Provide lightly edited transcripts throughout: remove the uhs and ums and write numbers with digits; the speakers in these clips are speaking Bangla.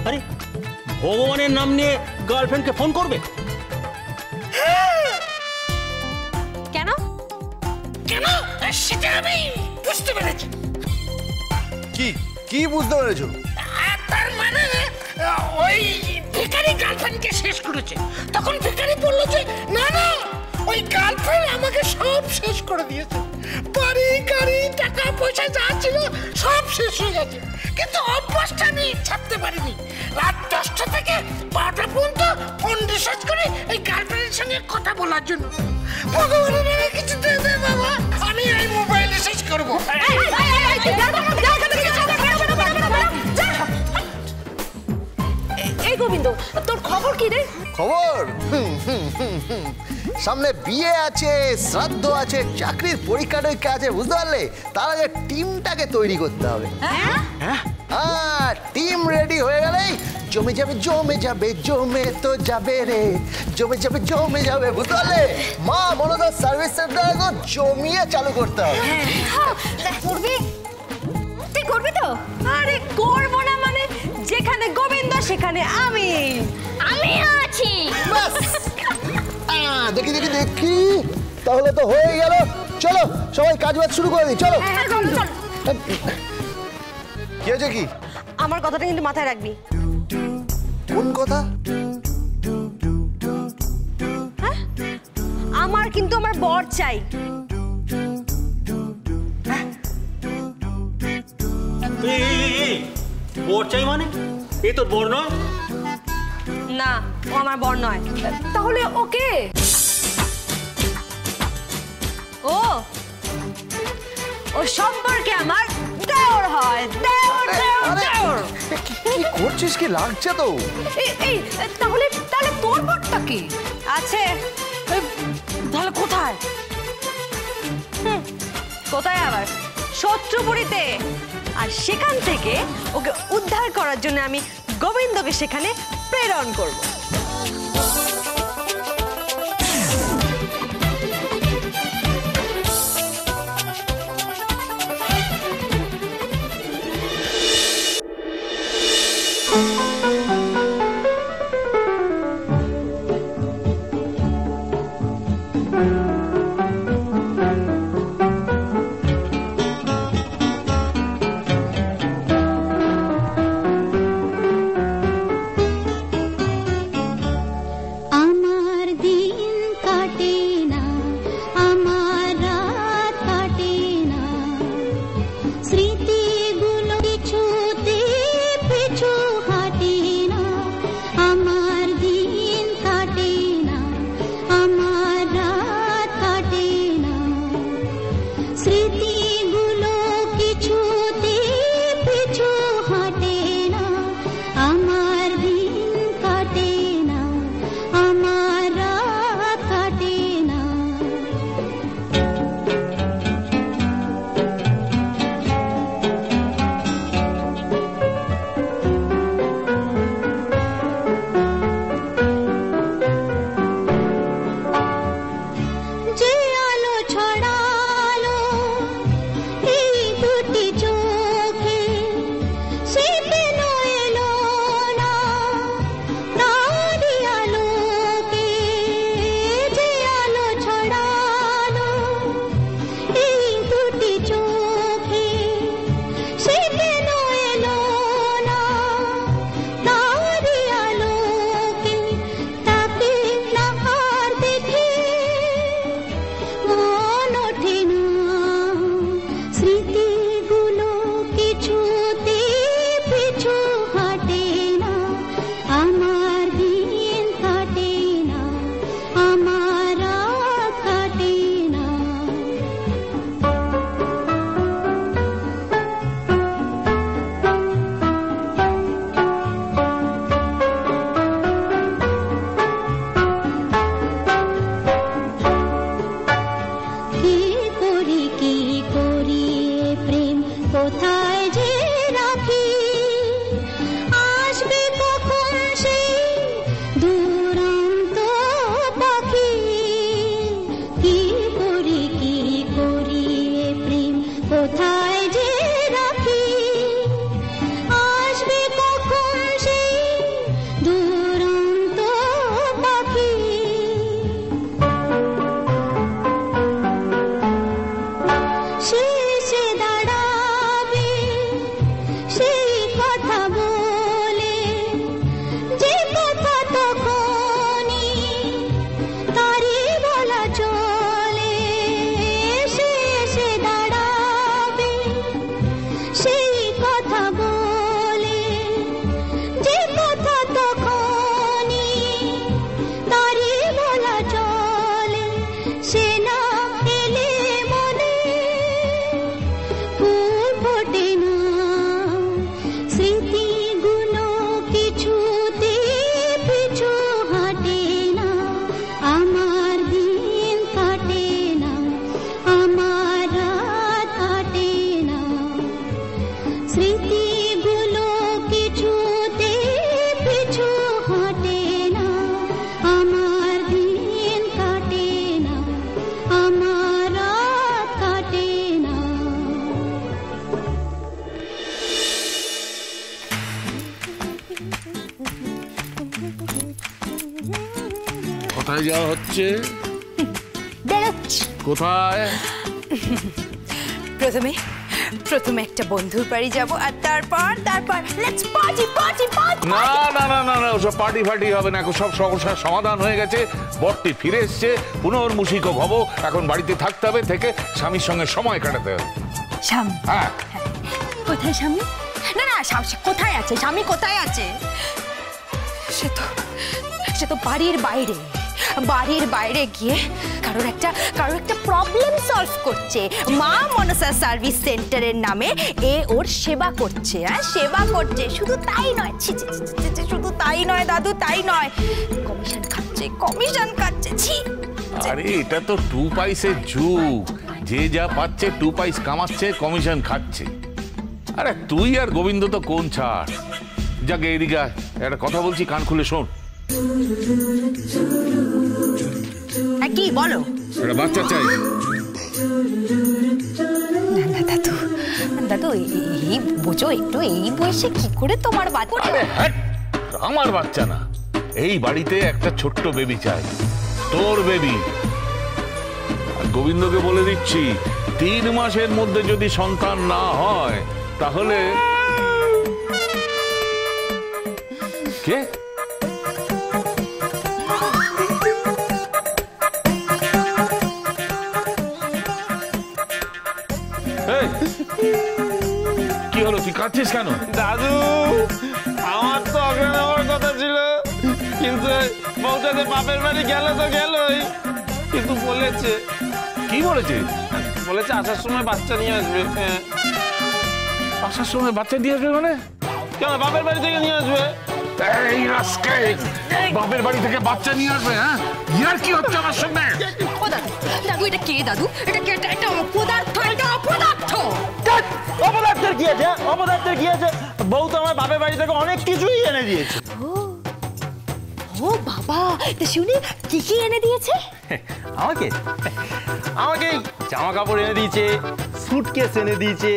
আরে ভগবানের নাম নিয়ে গার্লফ্রেন্ডকে ফোন করবে? কেন কেন সেটা আমি বুঝতে পেরেছি। কি কি বুঝতে পেরেছো? তার মানে ওই ভিখারি গার্লফ্রেন্ডকে শেষ করেছে। তখন ভিখারি বলল যে না না, ওই গার্লফ্রেন্ড আমাকে সব শেষ করে দিয়েছে, বাড়ি গাড়ি টাকা পয়সা যা ছিল সব শেষ হয়ে গেছে, কিন্তু অভ্যাসটা আমি ছাড়তে পারিনি। রাত 10টা থেকে 12টা পর্যন্ত ফোন রিচার্জ করে এই গার্লফ্রেন্ডের সঙ্গে কথা বলার জন্য। ভগবানের নামে কিছু দে দে বাবা, আমি এই মোবাইল রিচার্জ করবো। এই গোবিন্দ, তোর খবর কি রে? খবর সামনে বিয়ে আছে, শ্রাদ্ধ আছে, চাকরির পরীক্ষা টরীক্ষা আছে, বুঝতে পারলে? তার আগে টিমটাকে তৈরি করতে হবে। হ্যাঁ, টিম রেডি হয়ে গেলেই জমে যাবে জমে যাবে, জমে তো যাবে রে, জমে যাবে জমে যাবে, বুঝতে পারলে? মা মনদার সার্ভিস সেন্টার এখন জমিয়ে চালু করতে হবে। করবি? তুই করবি তো? আরে করবো না মানে, যেখানে গোবিন্দ সেখানে আমি আছি। দেখি দেখি দেখি, তাহলে তো হয়ে গেল। চলো সবাই কাজ বাজ শুরু করে দিই, চলো। কি হয়েছে কি? আমার কথাটা কিন্তু মাথায় রাখবি। কোন কথা? আমার কিন্তু আমার বর চাই। বর চাই মানে? এ তোর বর নয়। না, ও আমার বর নয়। তাহলে ওকে? ও সম্পর্কে আমার দেওর হয়। দেওর দেওর দেওর। কি করছিস? কি লাগছে তো? এই তাহলে তোর বরটা কি আছে? তাহলে কোথায়? কোথায় আবার? শত্রুপুরীতে। আর সেখান থেকে ওকে উদ্ধার করার জন্য আমি গোবিন্দকে সেখানে প্রেরণ করব। কোথায় যাওয়া হচ্ছে? বেরোচ্ছি। কোথায়? প্রথমে একটা বন্ধুর বাড়ি যাব, আর তারপর লেটস পার্টি পার্টি পার্টি। না না না না না, ওসব পার্টি ফার্টি হবে না। সব সমস্যার সমাধান হয়ে গেছে। বরটি ফিরে এসছে, পুনর্মুষিক ভব। এখন বাড়িতে থাকতে হবে, থেকে স্বামীর সঙ্গে সময় কাটাতে হবে। স্বামী? হ্যাঁ। কোথায় স্বামী? না না, কোথায় আছে স্বামী? কোথায় আছে? সে তো বাড়ির বাইরে গিয়ে কারোর একটা প্রবলেম সলভ করছে। মা মনসা সার্ভিস সেন্টারের নামে ওর সেবা করছে। সেবা করছে, শুধু তাই নয়, শুধু তাই নয় দাদু, তাই নয়, কমিশন খাচ্ছে। ছি! আরে এটা তো 2 পয়সার যুগ। যে যা পাচ্ছে 2 পয়সা কামাচ্ছে, কমিশন খাচ্ছে। আরে তুই আর গোবিন্দ তো কোন ছাড়। যাকে এদিকে একটা কথা বলছি, কান খুলে শোন। কি বলো? একটা বাচ্চা চাই। না দাদু, এই বোঝো একটু, এই বয়সে কি করে তোমার বাচ্চা? আরে হ্যাঁ, আমার বাচ্চা না, এই বাড়িতে একটা ছোট্ট বেবি চাই, তোর বেবি। আর গোবিন্দকে বলে দিচ্ছি, 3 মাসের মধ্যে যদি সন্তান না হয় তাহলে কে? কি হলো, তুই কাঁদছিস কেন? দাদু, আমার তো অজ্ঞান হওয়ার কথা ছিল, কিন্তু বউটাতে বাপের বাড়ি গেল তো গেলই, কিন্তু বলেছে। কি বলেছে? বলেছে আসার সময় বাচ্চা নিয়ে আসবে। আসার সময় বাচ্চা দিয়ে আসবে মানে? কেন, বাপের বাড়ি থেকে নিয়ে আসবে। এই রাস্কেল, বাপের বাড়ি থেকে বাচ্চা নিয়ে আসবে? হ্যাঁ, ইয়ার কি হচ্ছে আমার সঙ্গে? দাদু, এটা কে দাদু? এটা কে? এটা অপদার্থ, এটা অপদার্থ। অপদার্থের কি আছে? অপদার্থের কি আছে? বউ তো আমার বাপের বাড়ি থেকে অনেক কিছুই এনে দিয়েছে। ও বাবা, তা শুনি কি কি এনে দিয়েছে? আমাকে জামা কাপড় এনে দিয়েছে, সুটকেস এনে দিয়েছে,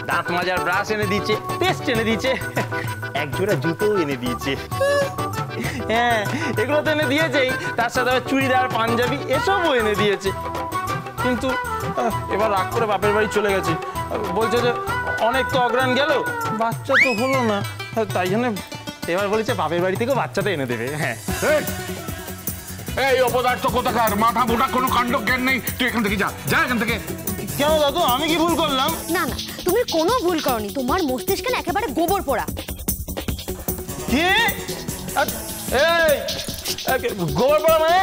দাঁত মাজার ব্রাশ এনে দিয়েছে, পেস্ট এনে দিয়েছে, এক জোড়া জুতোও এনে দিয়েছে। হ্যাঁ, এগুলো তো এনে দিয়েছেই, তার সাথে আবার চুড়িদার, পাঞ্জাবি এসবও এনে দিয়েছে। কিন্তু এবার রাগ করে বাপের বাড়ি চলে গেছে। বলছে যে অনেক তো অগ্রাণ গেল, বাচ্চা তো হলো না, তাই জন্য এবার বলেছে বাপের বাড়ি থেকে বাচ্চাটা এনে দেবে। হ্যাঁ। এই অপদার্থ কোথাকার, মাথা মোটা কোনো কাণ্ড জ্ঞান নেই। তুই এখান থেকে যা, যা এখান থেকে। কেন দাদু, আমি কি ভুল করলাম? না না, তুমি কোনো ভুল করনি, তোমার মস্তিষ্কে না একেবারে গোবর পোড়া। কি? গোবর পোড়া মানে?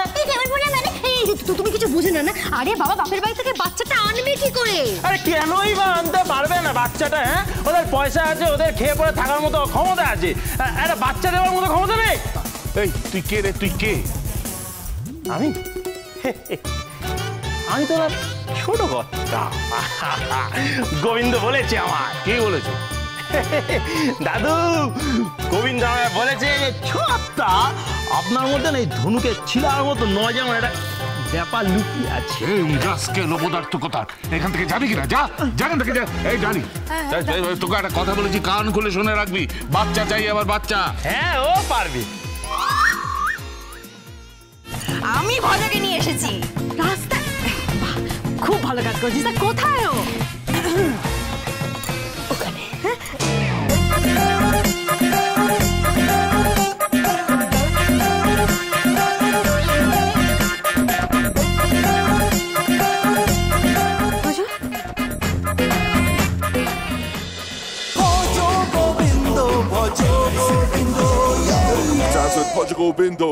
তুমি কিছু বুঝে না? আরে বাবা, বাপের বাড়ি থেকে বাচ্চাটা আনবে কি করে? আরে কেনই বা আনতে পারবে না বাচ্চাটা? হ্যাঁ, ওদের পয়সা আছে, ওদের খেয়ে পড়ে থাকার মতো ক্ষমতা আছে, একটা বাচ্চা দেওয়ার মতো ক্ষমতা নেই। এই তুই কে রে? তুই কে? আমি তো ছোট কর্তা। গোবিন্দ বলেছে আমার। কে বলেছে? দাদু, গোবিন্দ আমায় বলেছে যে ছোট্টা, আপনার মধ্যে না এই ধনুকে ছিলার মতো নয়, যেমন একটা ব্যাপার লুকিয়ে আছে। এই রাস্কেল অপদার্থ কোথার, এখান থেকে যাবি কিনা? যা, যা এখান থেকে যা। এই জানি, তোকে একটা কথা বলেছি, কান খুলে শুনে রাখবি। বাচ্চা চাই, আবার বাচ্চা। হ্যাঁ, ও পারবি। আমি ভজাকে নিয়ে এসেছি। রাস্তায় খুব ভালো কাজ করছিস। তা কোথায় ও? ওখানে। Dance with Portugal Bindo.